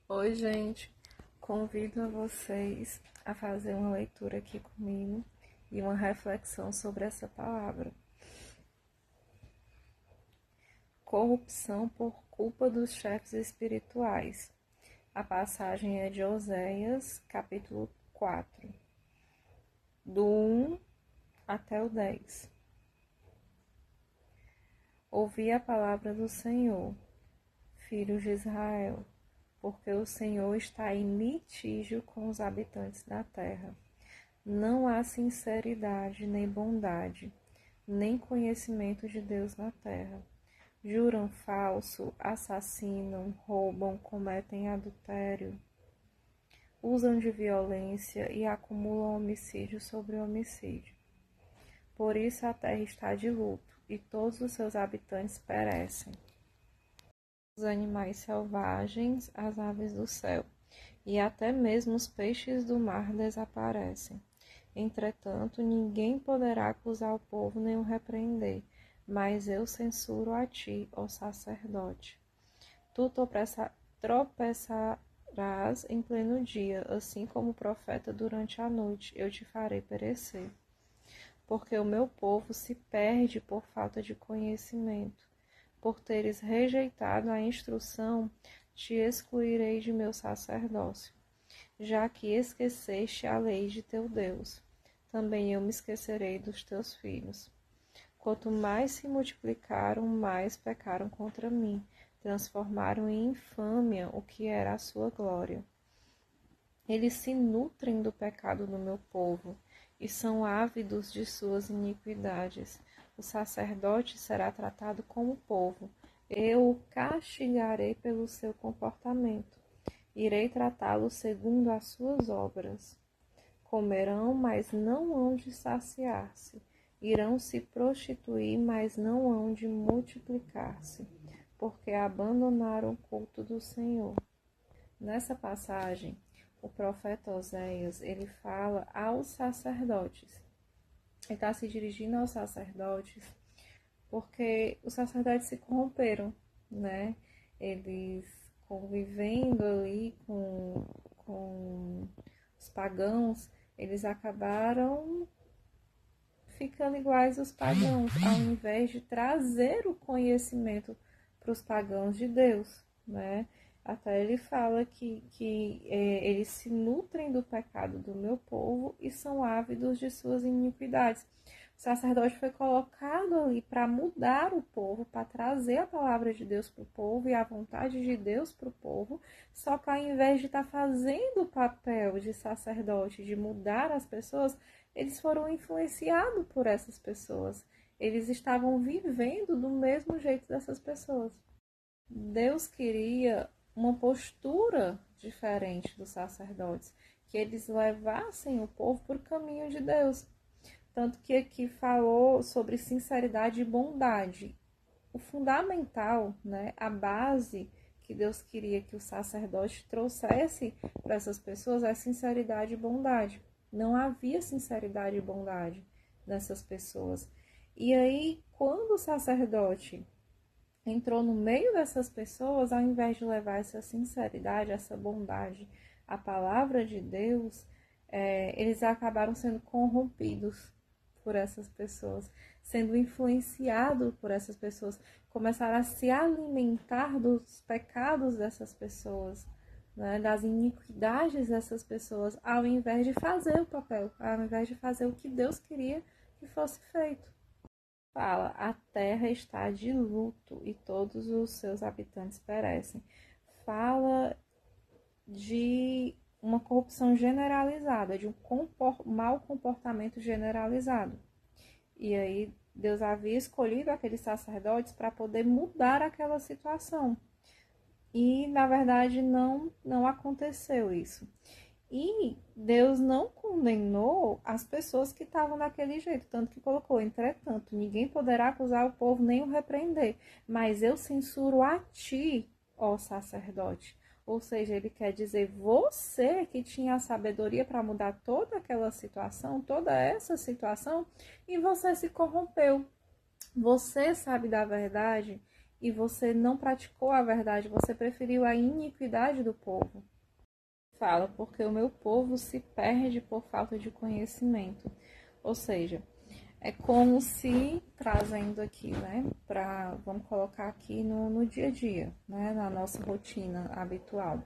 Oi, gente. Convido a vocês a fazer uma leitura aqui comigo e uma reflexão sobre essa palavra. Corrupção por culpa dos chefes espirituais. A passagem é de Oséias, capítulo 4, do 1 até o 10. Ouvi a palavra do Senhor, filhos de Israel, porque o Senhor está em litígio com os habitantes da terra. Não há sinceridade, nem bondade, nem conhecimento de Deus na terra. Juram falso, assassinam, roubam, cometem adultério, usam de violência e acumulam homicídio sobre homicídio. Por isso a terra está de luto e todos os seus habitantes perecem. Os animais selvagens, as aves do céu e até mesmo os peixes do mar desaparecem. Entretanto, ninguém poderá acusar o povo nem o repreender, mas eu censuro a ti, ó sacerdote. Tu tropeçarás em pleno dia, assim como o profeta durante a noite, eu te farei perecer. Porque o meu povo se perde por falta de conhecimento. Por teres rejeitado a instrução, te excluirei de meu sacerdócio, já que esqueceste a lei de teu Deus. Também eu me esquecerei dos teus filhos. Quanto mais se multiplicaram, mais pecaram contra mim, transformaram em infâmia o que era a sua glória. Eles se nutrem do pecado do meu povo e são ávidos de suas iniquidades. O sacerdote será tratado como povo. Eu o castigarei pelo seu comportamento. Irei tratá-lo segundo as suas obras. Comerão, mas não hão de saciar-se. Irão se prostituir, mas não hão de multiplicar-se, porque abandonaram o culto do Senhor. Nessa passagem, o profeta Oséias, ele fala aos sacerdotes. Ele está se dirigindo aos sacerdotes porque os sacerdotes se corromperam, né? Eles convivendo ali com os pagãos, eles acabaram ficando iguais aos pagãos, ao invés de trazer o conhecimento para os pagãos de Deus, né? Até ele fala que eles se nutrem do pecado do meu povo e são ávidos de suas iniquidades. O sacerdote foi colocado ali para mudar o povo, para trazer a palavra de Deus para o povo e a vontade de Deus para o povo, só que ao invés de estar fazendo o papel de sacerdote, de mudar as pessoas, eles foram influenciados por essas pessoas. Eles estavam vivendo do mesmo jeito dessas pessoas. Deus queria uma postura diferente dos sacerdotes, que eles levassem o povo por caminho de Deus. Tanto que aqui falou sobre sinceridade e bondade. O fundamental, né, a base que Deus queria que o sacerdote trouxesse para essas pessoas é sinceridade e bondade. Não havia sinceridade e bondade nessas pessoas. E aí, quando o sacerdote entrou no meio dessas pessoas, ao invés de levar essa sinceridade, essa bondade, a palavra de Deus, eles acabaram sendo corrompidos por essas pessoas, sendo influenciados por essas pessoas, começaram a se alimentar dos pecados dessas pessoas, né, das iniquidades dessas pessoas, ao invés de fazer o papel, ao invés de fazer o que Deus queria que fosse feito. Fala, a terra está de luto e todos os seus habitantes perecem. Fala de uma corrupção generalizada, de um mau comportamento generalizado. E aí Deus havia escolhido aqueles sacerdotes para poder mudar aquela situação. E, na verdade, não aconteceu isso. E Deus não condenou as pessoas que estavam daquele jeito, tanto que colocou, entretanto, ninguém poderá acusar o povo nem o repreender, mas eu censuro a ti, ó sacerdote. Ou seja, ele quer dizer, você que tinha a sabedoria para mudar toda aquela situação, toda essa situação, e você se corrompeu. Você sabe da verdade e você não praticou a verdade, você preferiu a iniquidade do povo. Fala, porque o meu povo se perde por falta de conhecimento. Ou seja, é como se, trazendo aqui, né, vamos colocar aqui no dia a dia, né, na nossa rotina habitual.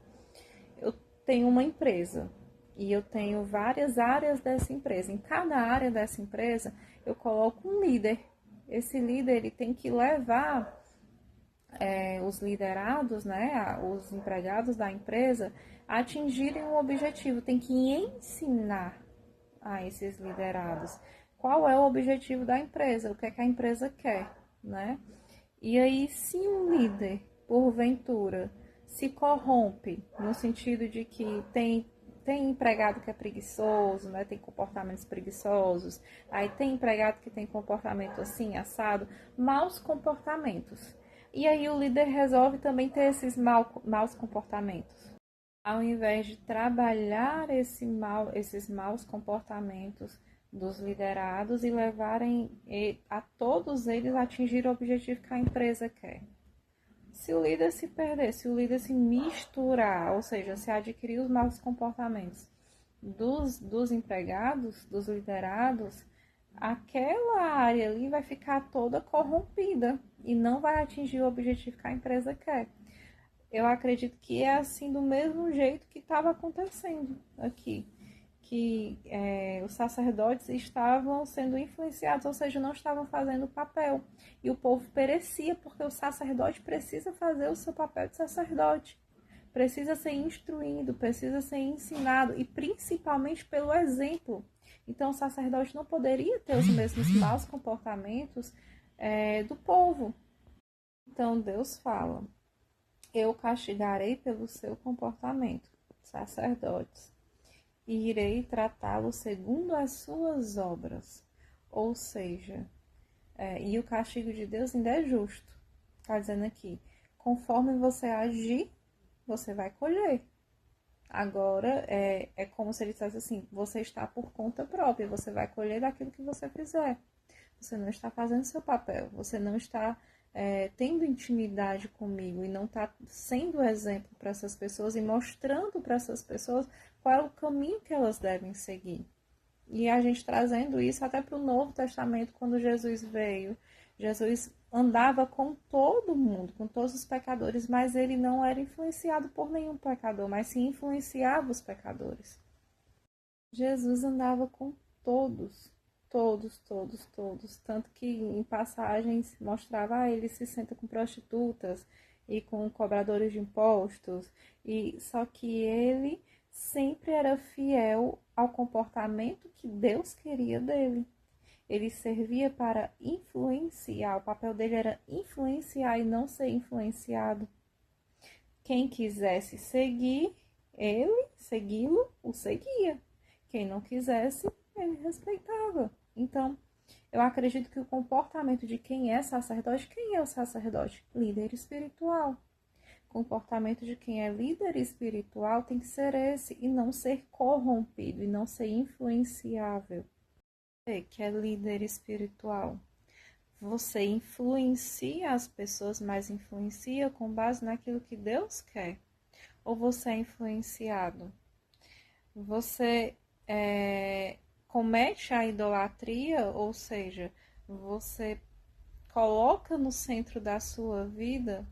Eu tenho uma empresa e eu tenho várias áreas dessa empresa. Em cada área dessa empresa, eu coloco um líder. Esse líder, ele tem que levar os liderados, né, os empregados da empresa, a atingirem um objetivo. Tem que ensinar a esses liderados qual é o objetivo da empresa, o que é que a empresa quer, né? E aí, se um líder, porventura, se corrompe, no sentido de que tem empregado que é preguiçoso, né? Tem comportamentos preguiçosos, aí tem empregado que tem comportamento assim, assado, maus comportamentos. E aí o líder resolve também ter esses maus comportamentos. Ao invés de trabalhar esses maus comportamentos dos liderados e levarem a todos eles a atingir o objetivo que a empresa quer. Se o líder se perder, se o líder se misturar, ou seja, se adquirir os maus comportamentos dos empregados, dos liderados, aquela área ali vai ficar toda corrompida e não vai atingir o objetivo que a empresa quer. Eu acredito que é assim do mesmo jeito que estava acontecendo aqui, que os sacerdotes estavam sendo influenciados, ou seja, não estavam fazendo o papel. E o povo perecia porque o sacerdote precisa fazer o seu papel de sacerdote. Precisa ser instruído, precisa ser ensinado, e principalmente pelo exemplo. Então, o sacerdote não poderia ter os mesmos maus comportamentos do povo. Então, Deus fala: eu castigarei pelo seu comportamento, sacerdotes, e irei tratá-lo segundo as suas obras. Ou seja, e o castigo de Deus ainda é justo. Está dizendo aqui, conforme você agir, você vai colher. Agora, é como se ele dissesse assim, você está por conta própria, você vai colher daquilo que você fizer. Você não está fazendo seu papel, você não está tendo intimidade comigo e não está sendo exemplo para essas pessoas e mostrando para essas pessoas qual é o caminho que elas devem seguir. E a gente trazendo isso até para o Novo Testamento, quando Jesus veio. Jesus andava com todo mundo, com todos os pecadores, mas ele não era influenciado por nenhum pecador, mas sim influenciava os pecadores. Jesus andava com todos, todos, todos, todos. Tanto que em passagens mostrava, ele se senta com prostitutas e com cobradores de impostos. E só que ele sempre era fiel ao comportamento que Deus queria dele. Ele servia para influenciar, o papel dele era influenciar e não ser influenciado. Quem quisesse seguir ele, segui-lo, o seguia. Quem não quisesse, ele respeitava. Então, eu acredito que o comportamento de quem é o sacerdote? Líder espiritual. O comportamento de quem é líder espiritual tem que ser esse, e não ser corrompido, e não ser influenciável. Você que é líder espiritual, você influencia as pessoas, mas influencia com base naquilo que Deus quer? Ou você é influenciado? Você comete a idolatria, ou seja, você coloca no centro da sua vida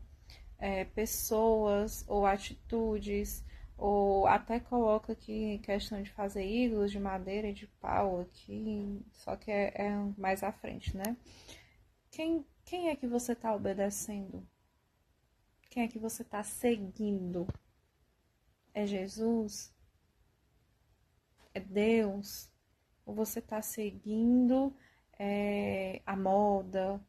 pessoas ou atitudes, ou até coloca aqui questão de fazer ídolos de madeira e de pau aqui, só que é mais à frente, né? Quem é que você está obedecendo? Quem é que você está seguindo? É Jesus? É Deus? Ou você está seguindo a moda?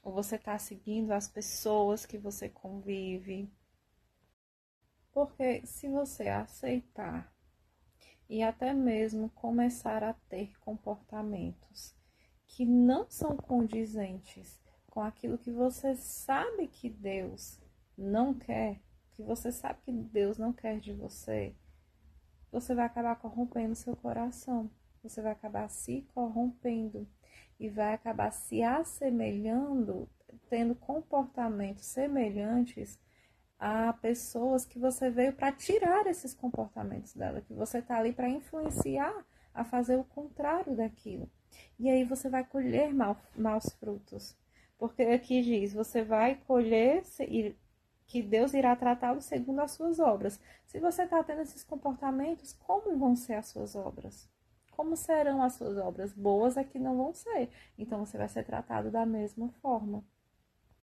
Ou você está seguindo as pessoas que você convive? Porque se você aceitar e até mesmo começar a ter comportamentos que não são condizentes com aquilo que você sabe que Deus não quer, que você sabe que Deus não quer de você, você vai acabar corrompendo seu coração, você vai acabar se corrompendo e vai acabar se assemelhando tendo comportamentos semelhantes a pessoas que você veio para tirar esses comportamentos dela, que você está ali para influenciar a fazer o contrário daquilo. E aí você vai colher maus frutos. Porque aqui diz, você vai colher que Deus irá tratá-lo segundo as suas obras. Se você está tendo esses comportamentos, como vão ser as suas obras? Como serão as suas obras? Boas é que não vão ser. Então você vai ser tratado da mesma forma.